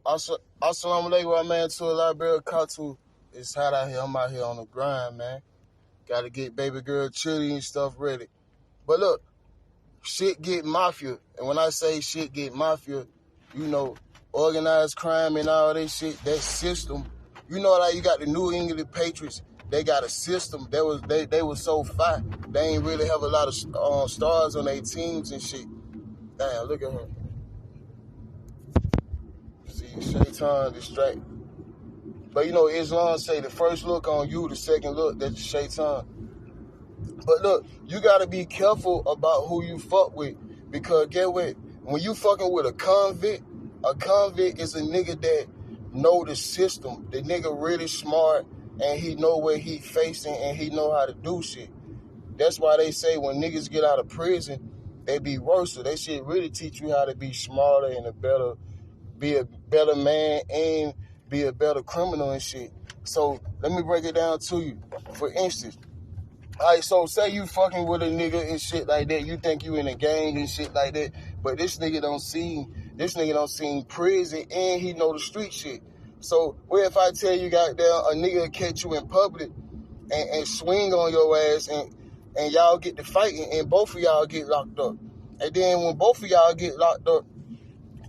Assalamu alaikum, man. To a library Katu. It's hot out here. I'm out here on the grind, man. Got to get baby girl chili and stuff ready. But look, shit get mafia. And when I say shit get mafia, you know, organized crime and all that shit, that system. You know, like you got the New England Patriots. They got a system. They was so fat. They ain't really have a lot of stars on their teams and shit. Damn, look at her. See, Shaitan distract. But you know, Islam say the first look on you, the second look, that's Shaitan. But look, you gotta be careful about who you fuck with. Because get what? When you fucking with a convict is a nigga that know the system. The nigga really smart and he know where he facing and he know how to do shit. That's why they say when niggas get out of prison, they be worse. So they should really teach you how to be smarter and be a better man and be a better criminal and shit. So let me break it down to you. For instance, all right, so say you fucking with a nigga and shit like that. You think you in a gang and shit like that, but this nigga don't see prison and he know the street shit. So what if I tell you, goddamn, a nigga catch you in public and swing on your ass and y'all get to fighting and both of y'all get locked up. And then when both of y'all get locked up,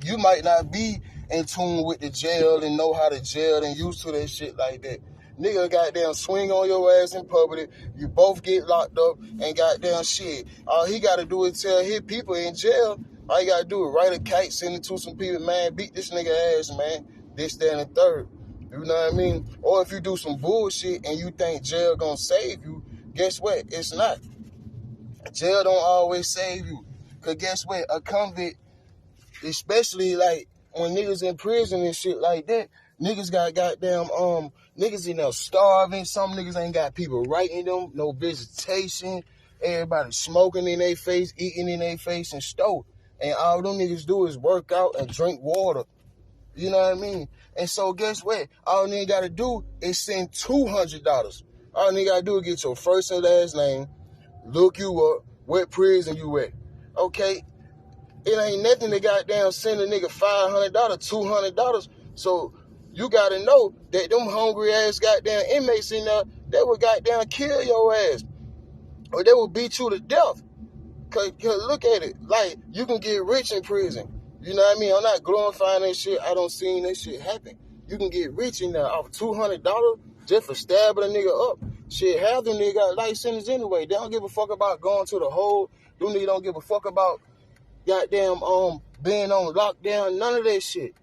you might not be in tune with the jail and know how to jail and used to that shit like that. Nigga goddamn swing on your ass in public, you both get locked up and goddamn shit. All he gotta do is tell his people in jail, all you gotta do is write a kite, send it to some people, man, beat this nigga ass, man. This, that, and the third. You know what I mean? Or if you do some bullshit and you think jail gonna save you, guess what? It's not. Jail don't always save you. Cause guess what? A convict, especially like when niggas in prison and shit like that, niggas got goddamn niggas in there starving. Some niggas ain't got people writing them, no visitation. Everybody smoking in their face, eating in their face, and stove. And all them niggas do is work out and drink water. You know what I mean? And so guess what? All nigga gotta do is send $200. All nigga gotta do is get your first and last name, look you up, what prison you at. Okay? It ain't nothing to goddamn send a nigga $500, $200. So you gotta know that them hungry ass goddamn inmates in there, they would goddamn kill your ass. Or they will beat you to death. Cause look at it. Like, you can get rich in prison. You know what I mean? I'm not glorifying that shit. I don't see that shit happen. You can get rich in there off $200 just for stabbing a nigga up. Shit, half them niggas got life sentence anyway. They don't give a fuck about going to the hole. Them niggas don't give a fuck about goddamn being on lockdown. None of that shit.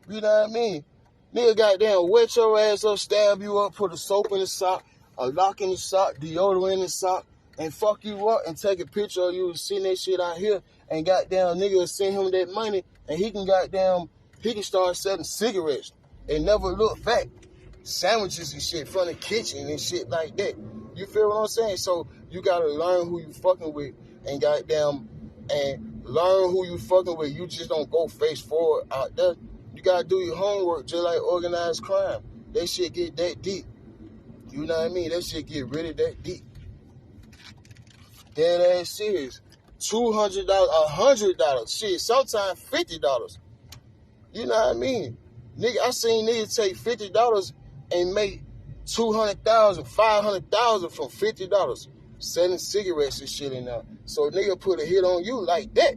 You know what I mean? Nigga goddamn wet your ass up, stab you up, put a soap in the sock, a lock in the sock, deodorant in the sock, and fuck you up and take a picture of you seeing that shit out here, and goddamn nigga will send him that money and he can start selling cigarettes and never look back. Sandwiches and shit from the kitchen and shit like that. You feel what I'm saying? So you gotta learn who you fucking with and learn who you fucking with. You just don't go face forward out there. You gotta do your homework just like organized crime. That shit get that deep. You know what I mean? That shit get really that deep. Dead ass serious. $200, $100, shit, sometimes $50. You know what I mean? Nigga, I seen niggas take $50 and make $200,000, $500,000 from $50 selling cigarettes and shit in there. So nigga put a hit on you like that.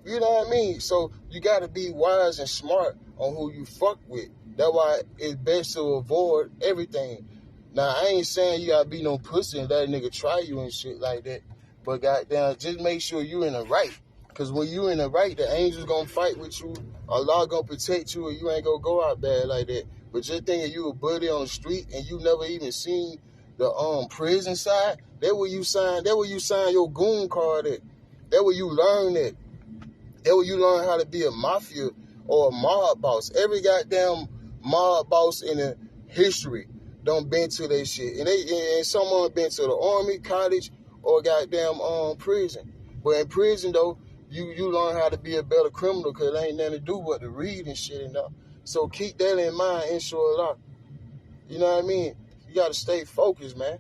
You know what I mean? So you gotta be wise and smart on who you fuck with. That's why it's best to avoid everything. Now, I ain't saying you gotta be no pussy and let a nigga try you and shit like that. But goddamn, just make sure you in the right. Because when you in the right, the angels gonna fight with you. Allah gonna protect you, and you ain't gonna go out bad like that. But just thinking you a buddy on the street and you never even seen the prison side, that where you sign your goon card at. That where you learn that. That where you learn how to be a mafia or a mob boss. Every goddamn mob boss in the history done been to that shit. And someone been to the army, college, or goddamn prison. But in prison though, you learn how to be a better criminal because it ain't nothing to do but to read and shit and that. So keep that in mind, inshallah. You know what I mean? You gotta stay focused, man.